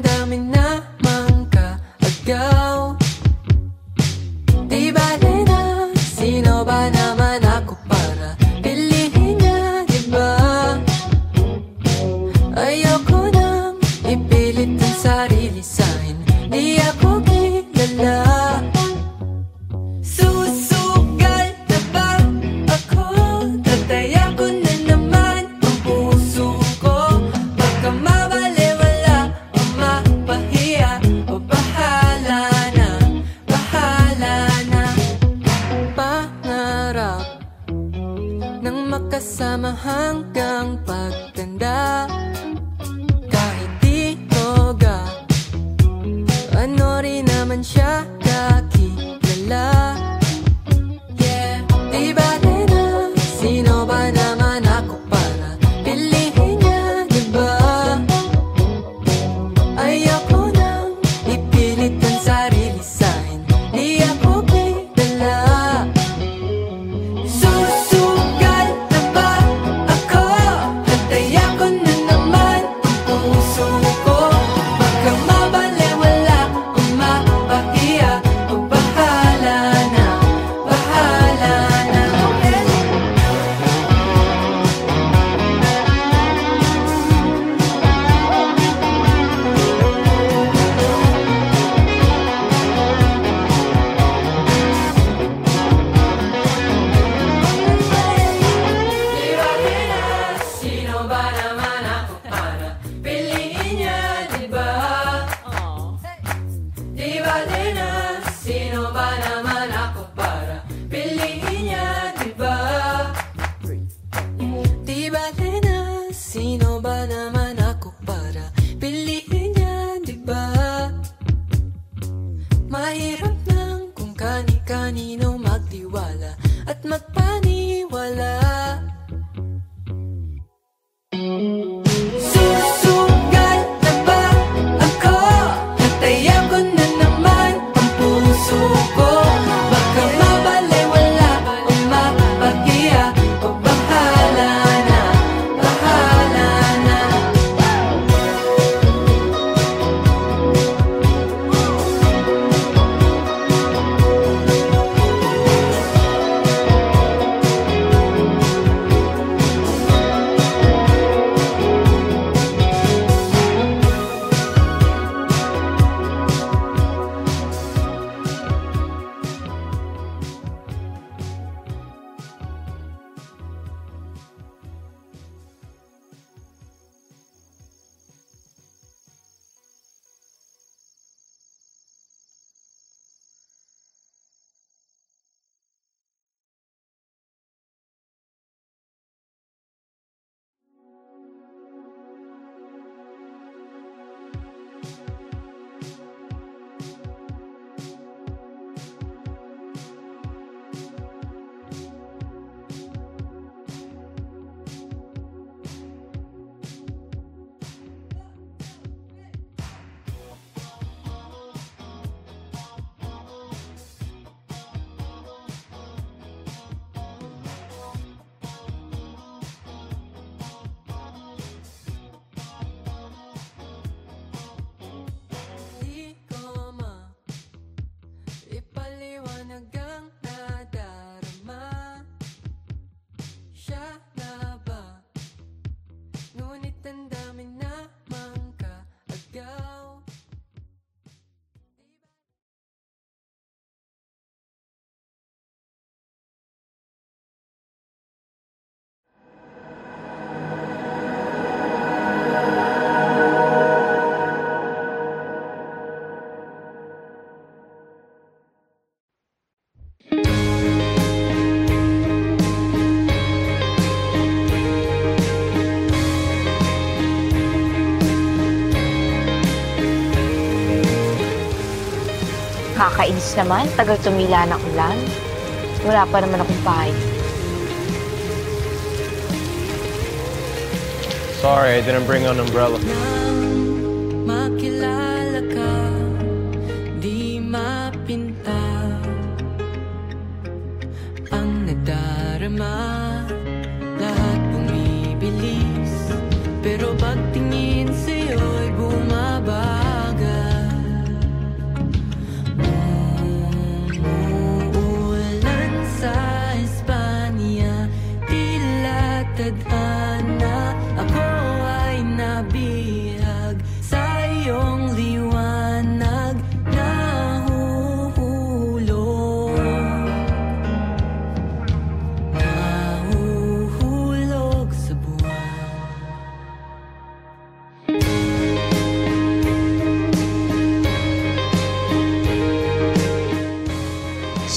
dami namang kaagaw. Di bale na sino ba naman ako para piliin niya, diba? Ayoko nang ipilit ang sarili sa'kin, di ako kilala. Susugal na ba ako? Tataya ko na naman ang puso ko. Baka mabaliwala o mapahiya, o bahala na, bahala na. Pangarap nang makasama hanggang pagtanda, kahit di toga, ano rin naman siya kakilala. Yeah, di bale na sino ba naman ako para piliin niya, diba? Ayoko nang ipilit ang sarili sa'kin, di ako kilala. Susugal na ba ako? Tataya ko na naman ang puso ko. Baka mabaliwala o mapahiya, o bahala na, bahala na. Di bale na sino ba naman ako para piliin niya, diba? Di bale na sino ba naman ako para piliin niya, diba? Di bale na sino ba naman ako para piliin niya, diba? Mahirap nang kung kani-kanino magtiwala at magpaniwala. Susugal na ba ako? Tataya ko na naman ang puso ko. Baka mabaliwala o mapahiya, o bahala na, bahala na. Di ko ipaliwanag ang nadarama. Siya na ba? Ngunit ang dami namang kaagaw. Kakainis naman, tagal tumila ng ulan. Wala pa naman akong bahay. Sorry, I didn't bring an umbrella. Nang makilala ka, di mapinta ang nadarama. Lahat bumibilis, pero pagtingin sa'yo'y bumaba.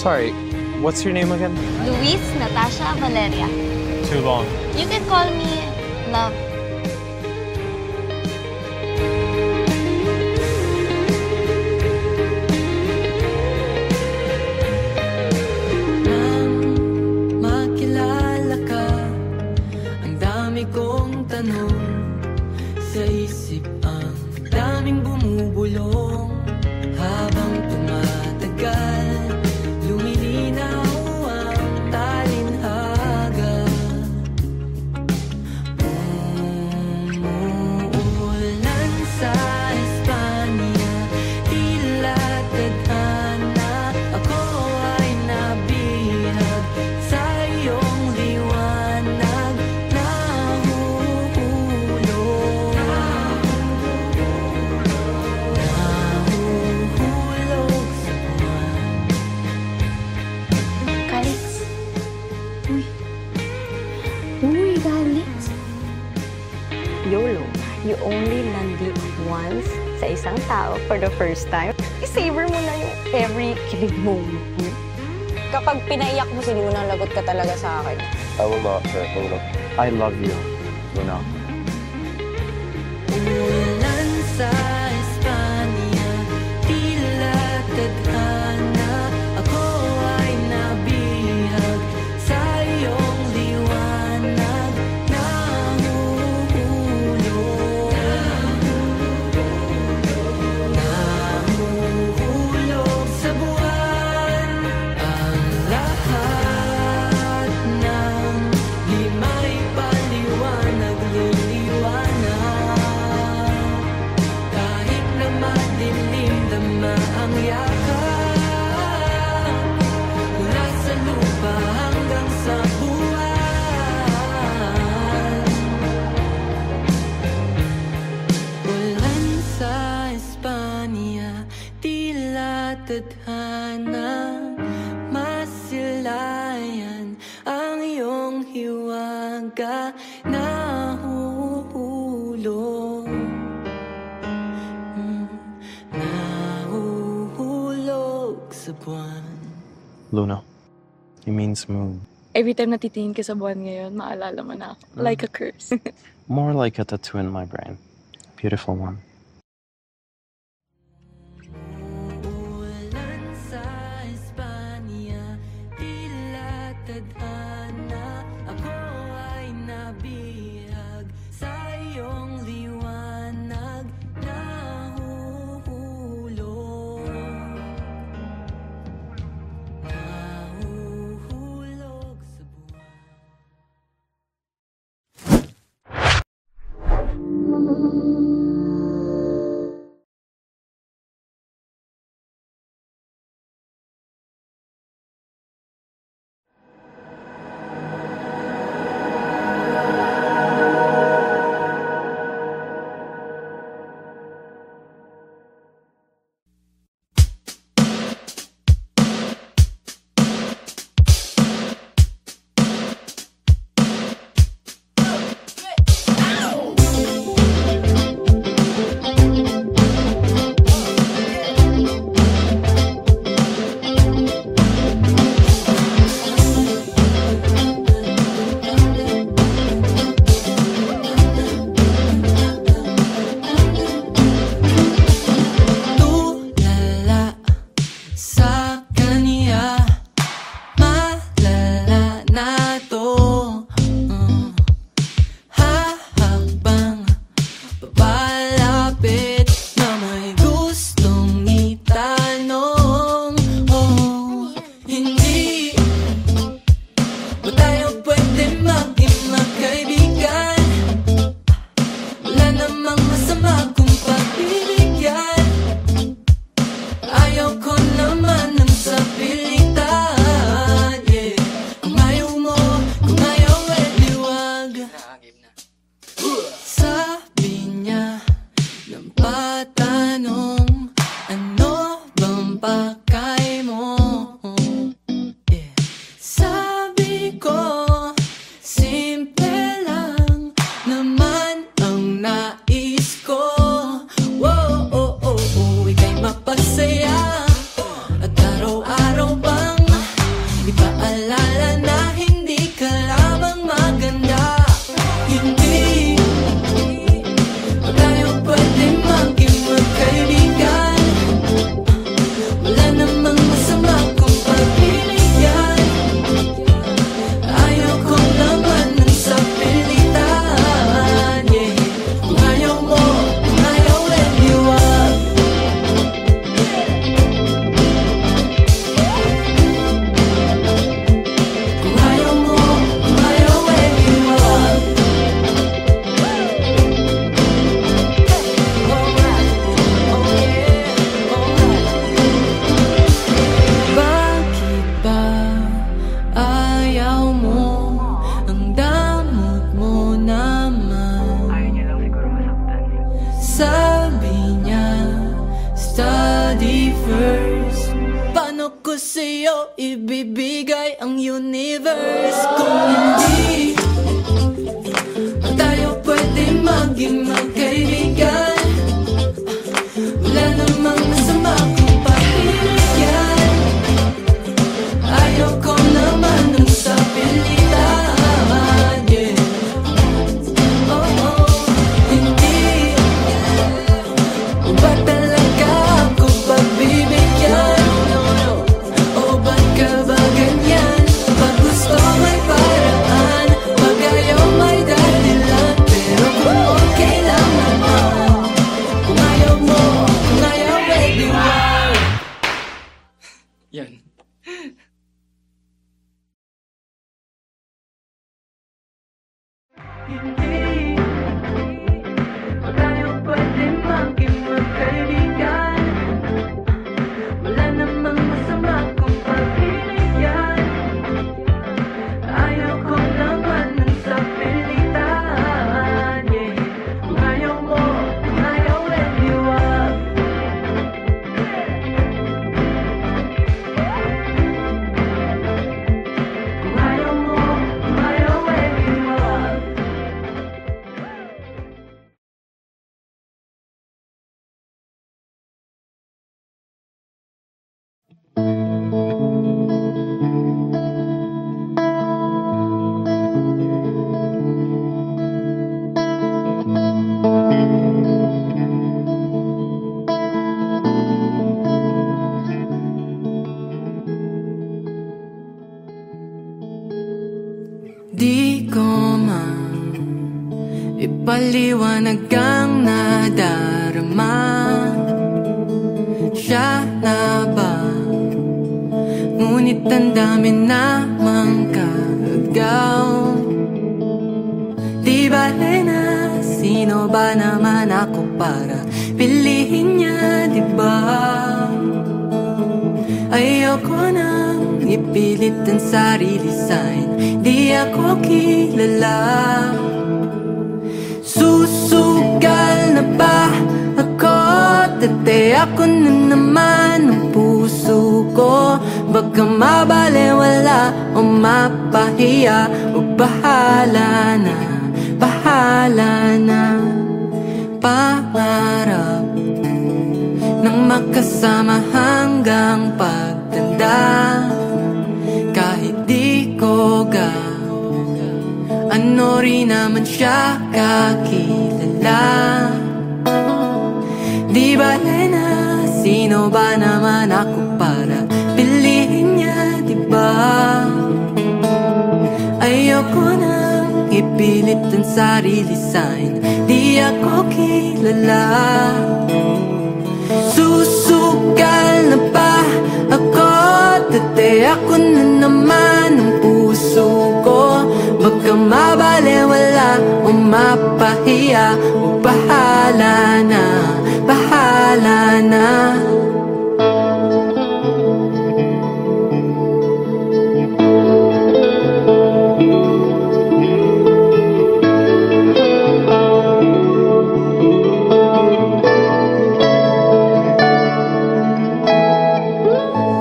Sorry, what's your name again? Luis Natasha Valeria. Too long. You can call me Love. Nang makilala ka, ang dami kong tanong sa isip, ang daming bumubulong. Habang tumatagal, lumilinaw ang talinhaga. Umuulan sa Espanya, tila tadhana. Ako ay nabihag sa iyong liwanag. Nahuhulog sa buwan. Kalix. Uy, Kalix. YOLO. You only landi once sa isang tao for the first time. I-savor mo na yung every kilig moment mo. Kapag pinaiyak mo, lagot ka talaga sa akin. I will not hurt, Luna. I love you, Luna. Umulan sa Espanya, tila tadhana. Ako ay nabihag sa iyong liwanag. Nahuhulog sa buwan. Ang lahat ng lima'y paliwanag, liliwanag. Kahit na madilim, dama ang yakap. Mula sa lupa hanggang sa buwan. Ulan sa Espanya, tila tadhana. Masilayan ang iyong hiwaga. Nahuhulog, nahuhulog sa buwan. Luna, you mean smooth. Every time natitingin ka sa buwan ngayon, maalala mo na ako. Like a curse. More like a tattoo in my brain. Beautiful one. Umuulan sa Espanya, tila tadhana. Ako ay nabihag sa iyong liwanag. Nahuhulog, nahuhulog sa buwan. Tulala sa kanya, malala na to. Habang papalapit na may gustong itanong. Oh, hindi ba tayo pwede maging magkaibigan? Wala namang masama kung pagbibigyan. Ayaw ko naman ng sapilitan, yeah. Kung ayaw mo, kung ayaw eh liwag. Sabi niya ng patanong, ano bang pakay mo? Yeah. Sabi ko, simple lang naman ang nais ko. Wow, oh, oh, oh, ika'y mapasaya at araw-araw bang body first. Paano ko sa'yo ibibigay ang universe kung hindi tayo pwede maging magkaibigan? Wala namang masama kung pakiligyan. Ayaw ko naman ng sapilitan, yeah. Oh, oh, hindi. Ba talaga ako pagbibigyan? O ba't ka ba ganyan? Pag gusto may paraan, pag ayaw may dahilan. Pero kung okay lang naman, kung ayaw mo, kung ayaw, baby, why? Yan. Hindi tayo pwede maging magkaibigan. Wala namang masama kung pagbibigyan. Ayaw ko naman ng sapilitan, yeah. Kung ayaw mo, kung ayaw, let you up. Kung ayaw mo, kung ayaw, let you up. Di ko man ipaliwanag ang nadarama. Siya na ba? Ngunit ang dami namang kaagaw. Di bale na sino ba naman ako para pilihin niya, di ba? Ayoko nang ipilit ang sarili sa'kin, di ako kilala. Susugal na ba ako? Dati ako na naman ang puso ko. Baka mabalewala o mapahiya, o bahala na, bahala na. Pangarap nang makasama hanggang pagtanda. Kahit di ko ano rin naman siya kakilala. Di bale na sino ba naman ako para pilihin niya, di ba? Ayoko nang ipilit ang sarili sa'kin, di ako kilala. Susugal na ba ako? Dati ako na naman ang puso ko. Baka mabalewala o mapahiya, o bahala na, bahala na.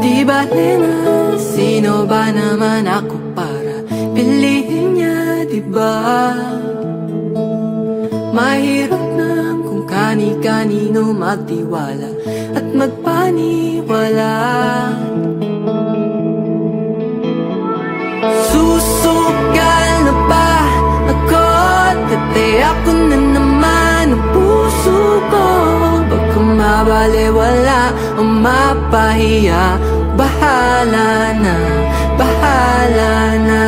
Di bale na sino ba naman ako para pilihin niya, di ba? Mahirap na kung kani-kanino magtiwala at magpaniwala. Susugal na ba ako? Dati ako na naman ang puso ko. Baka mabalewala o mapahiya, bahala na, bahala na.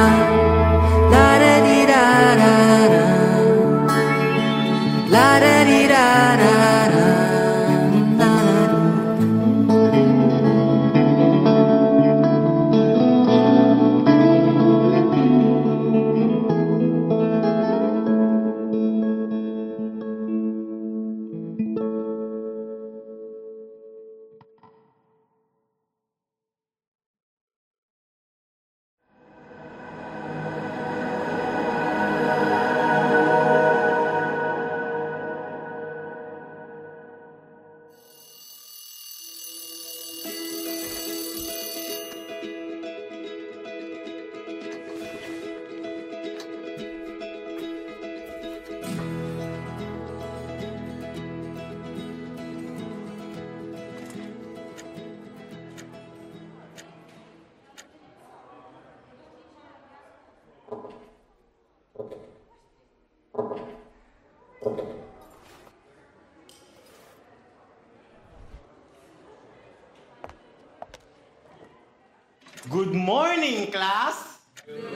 La-da-di-da-da-da, la-da-di-da-da-da, la-da-di. Good morning, class! Good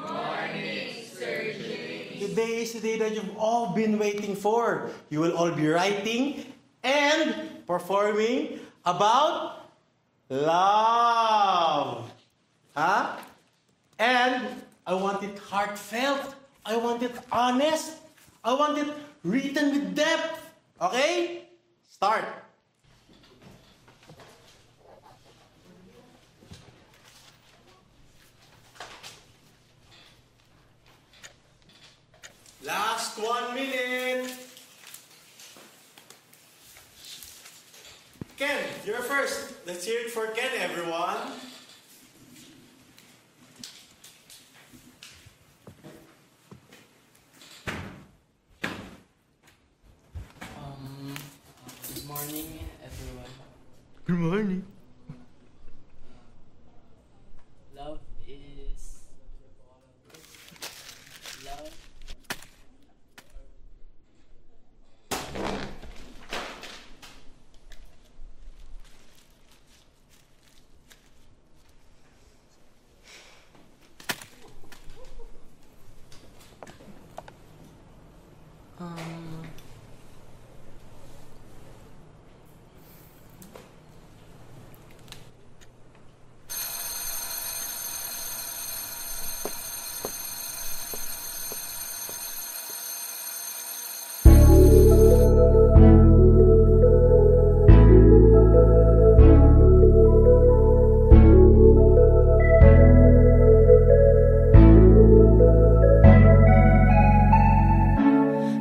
morning, Sir James. Today is the day that you've all been waiting for. You will all be writing and performing about love. Huh? And I want it heartfelt. I want it honest. I want it written with depth. Okay? Start. Last 1 minute. Ken, you're first. Let's hear it for Ken, everyone. Good morning, everyone. Good morning. Love is love.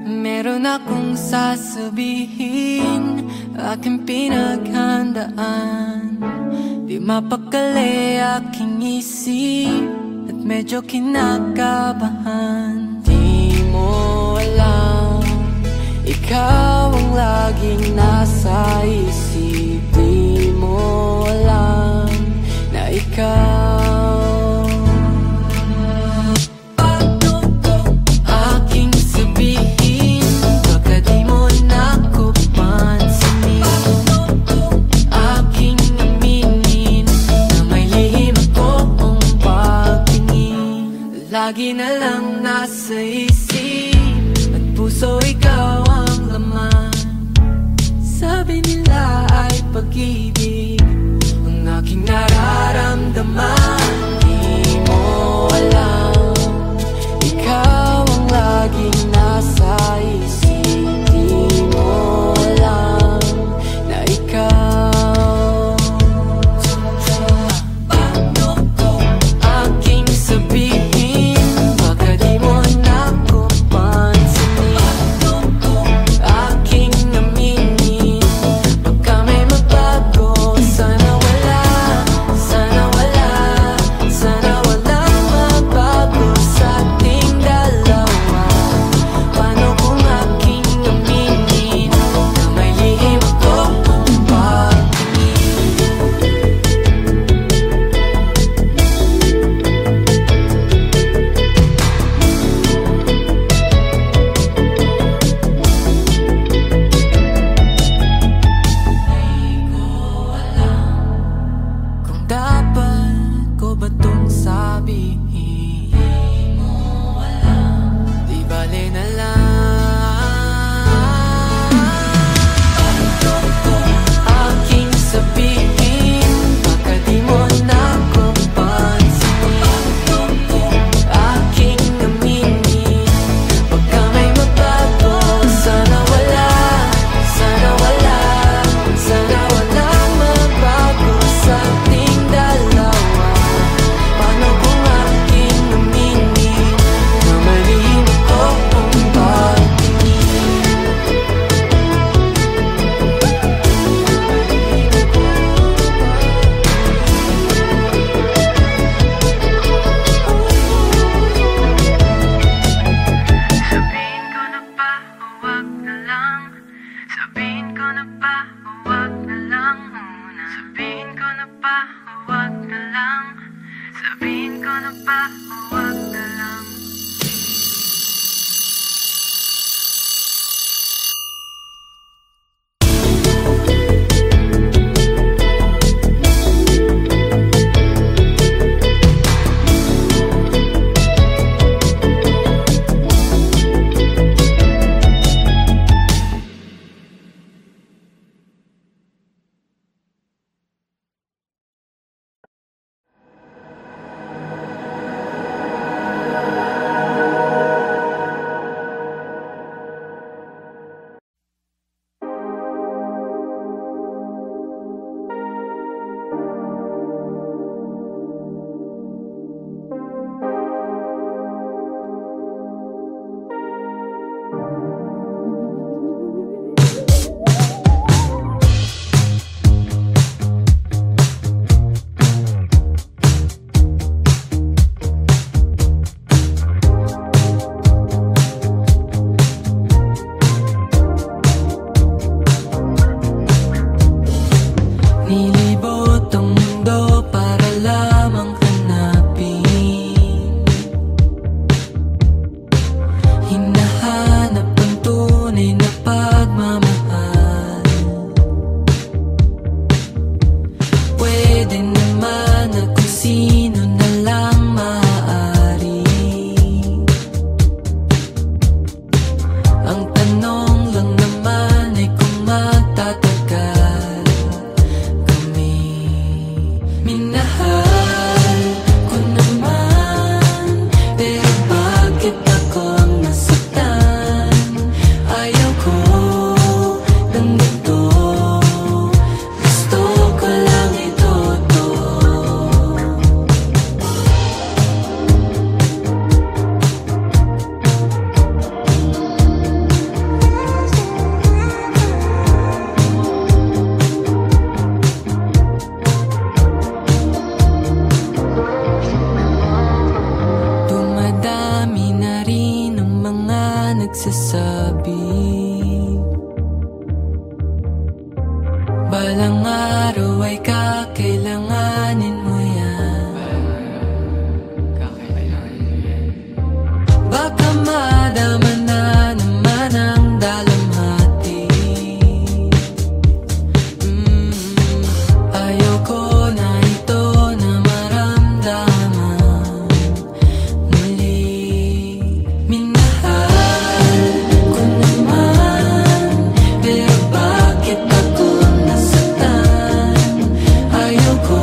Meron akong sasabihin, aking pinaghandaan. Di mapakali aking isip at medyo kinakabahan. Di mo alam, ikaw ang laging nasa isip. Di mo alam na ikaw aking sabihin. Baka di mo na ko pansinin. Aking aminin na may lihim akong pagtingin. Lagi na lang nasa isip at puso ikaw ang laman. Sabi nila ay pag-ibig ang aking nararamdaman. Di mo alam, ikaw ang laging nasa isip. Di mo alam na ikaw aking sabihin. Baka di mo na ko pansinin. Aking aminin, baka may magbago. Sana wala, sana wala, sana walang magbago sa ating dalawa. Paano kung aking aminin na may lihim akong pagtingin? Kung dapat ko ba tong sabihin? Di mo alam, di bale na lang. Aking sabihin, baka di mo na ko pansinin. Aking aminin, baka may magbago. Sana wala, sana wala, sana walang magbago sa ating dalawa. Paano kung aking aminin na malihim akong pagtingin? Sabihin ko na ba o wag na lang? Sabihin ko na ba o wag na lang muna? Sabihin ko na ba o wag na lang? Sabihin ko na ba o wag na lang? Nilibot ang mundo para lamang hanapin. Hinahanap ang tunay na pagmamahal. Pwede naman na kung sino na lang maaari. Ang tanong lang naman ay kung magtatagal kami. Minahal ko naman, pero bakit ako ang nasaktan? Ayaw ko ng ganito, gusto ko lang ito. Dumadami na rin ang mga nagsasabi balang araw ay kakailanganin mo yan. Baka madama na naman ang dalamhati. Ayaw ko na ito na maramdaman muli. Minahal ko naman, pero bakit ako nasaktan? Ayaw ko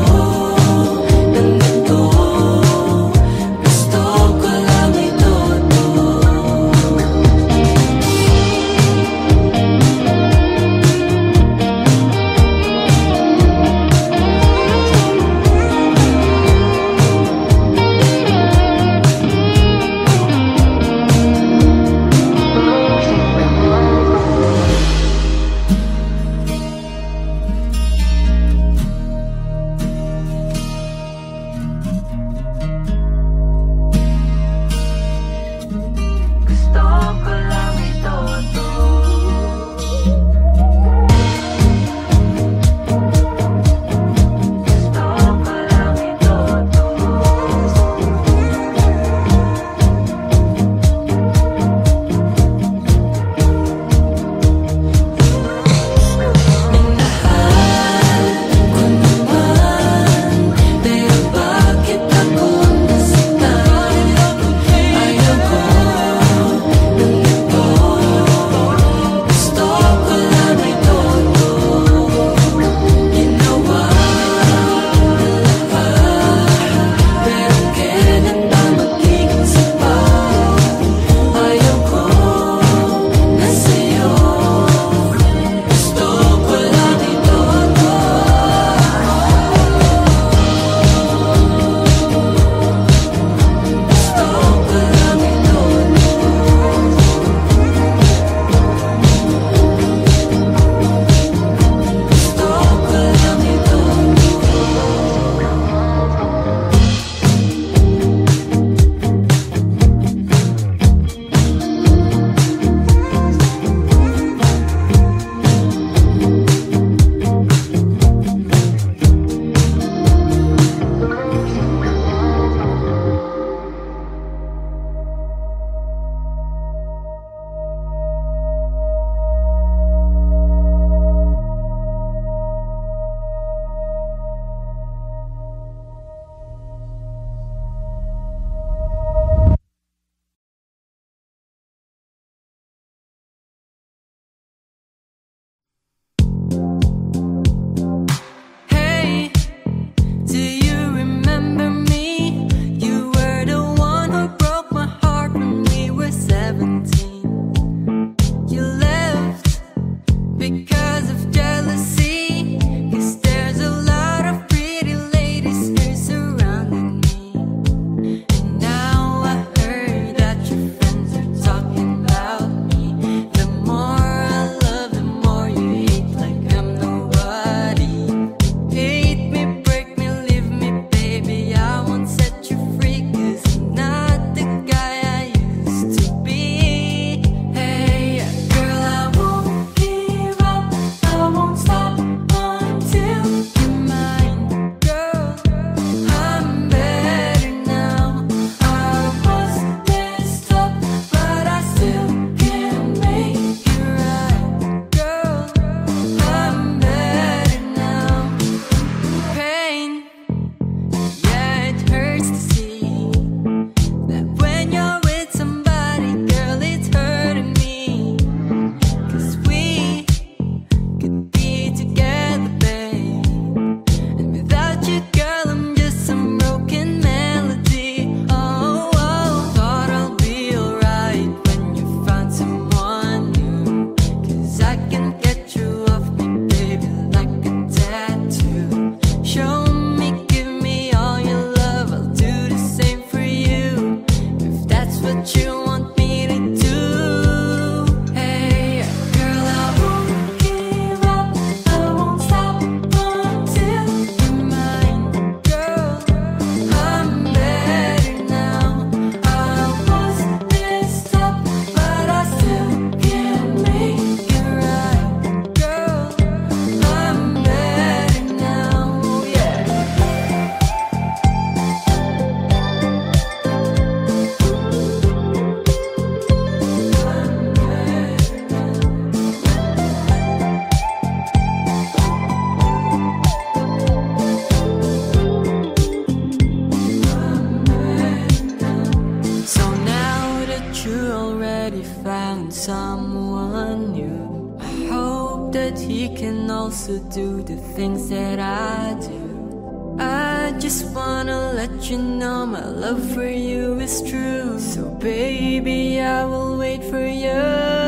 also do the things that I do. I just wanna let you know my love for you is true. So baby, I will wait for you.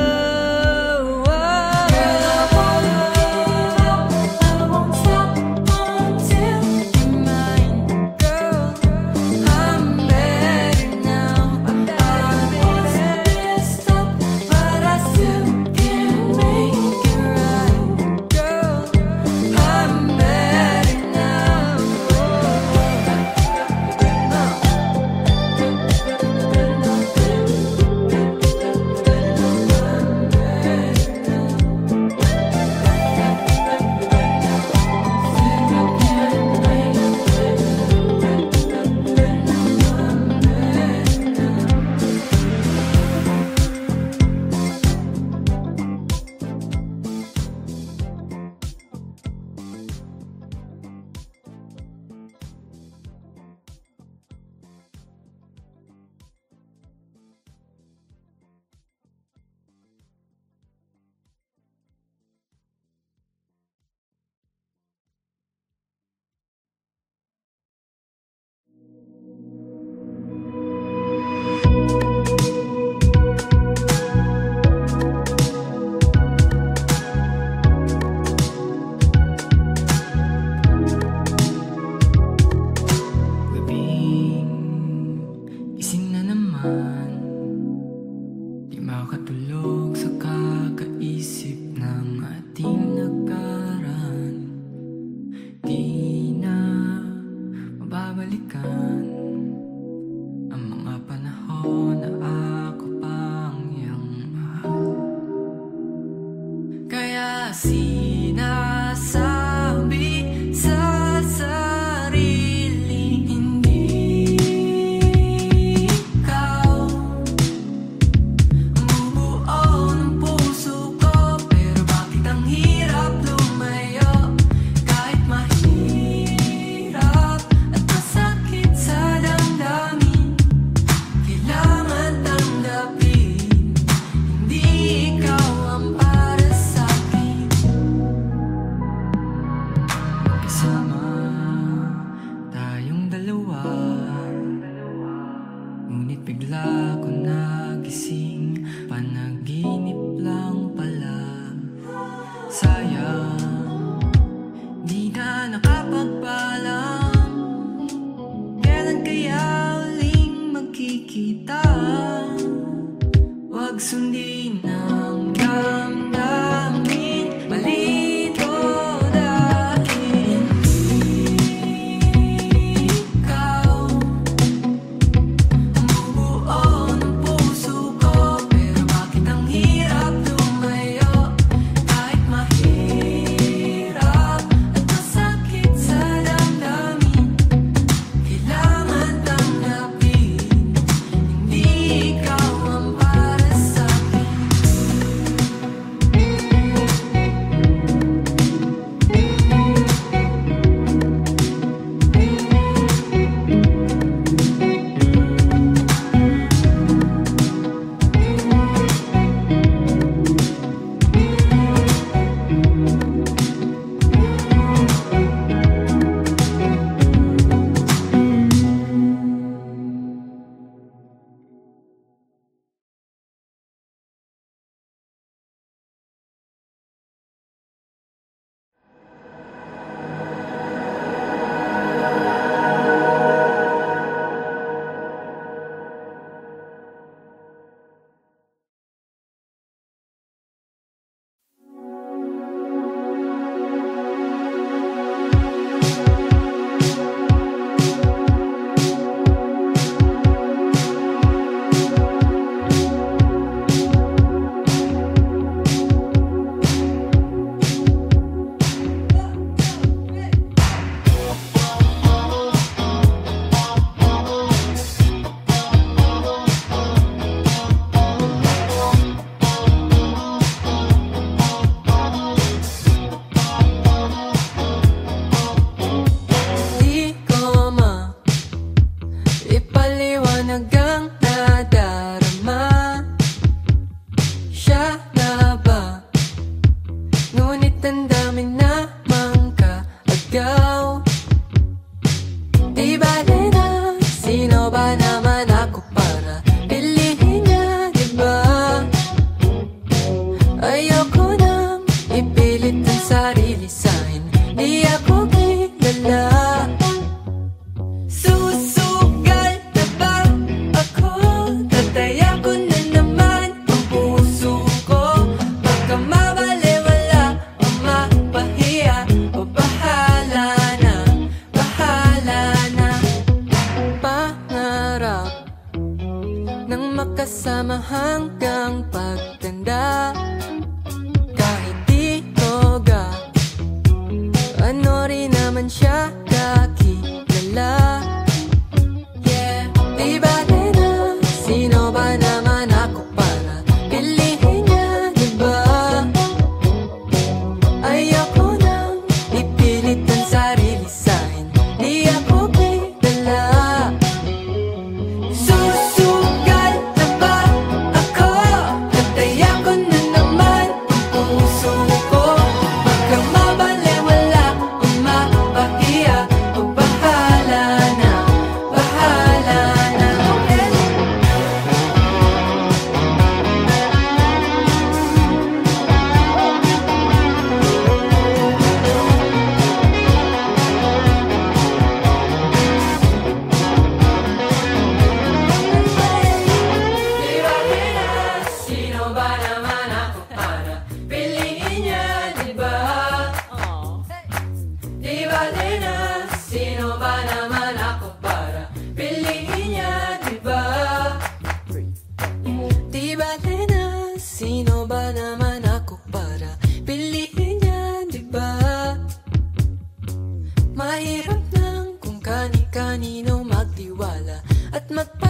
ikaw. Di bale na sino ba naman ako para piliin niya, diba? Ayoko nang ipilit ang sarili sa'kin, di ako kilala. Susugal na ba ako? Tataya ko na naman ang puso ko. Baka mabaliwala o mapahiya, o bahala na, bahala na. Pangarap nang makasama hanggang pagtanda. Kahit di toga, ano rin naman siya kakilala. Yeah, di bale na sino ba naman ako para piliin niya, diba? Ayoko nang ipilit ang sarili sa'kin, di ako kilala. Susugal na ba ako? Tataya ko na naman ang puso ko. Baka mabaliwala o mapahiya, o bahala na, bahala na. Di bale na sino ba naman ako para piliin niya, diba? Di bale na sino ba naman ako para piliin niya, diba? Di bale na sino ba naman ako para piliin niya, diba? Mahirap lang kung kani-kanino magtiwala at magpa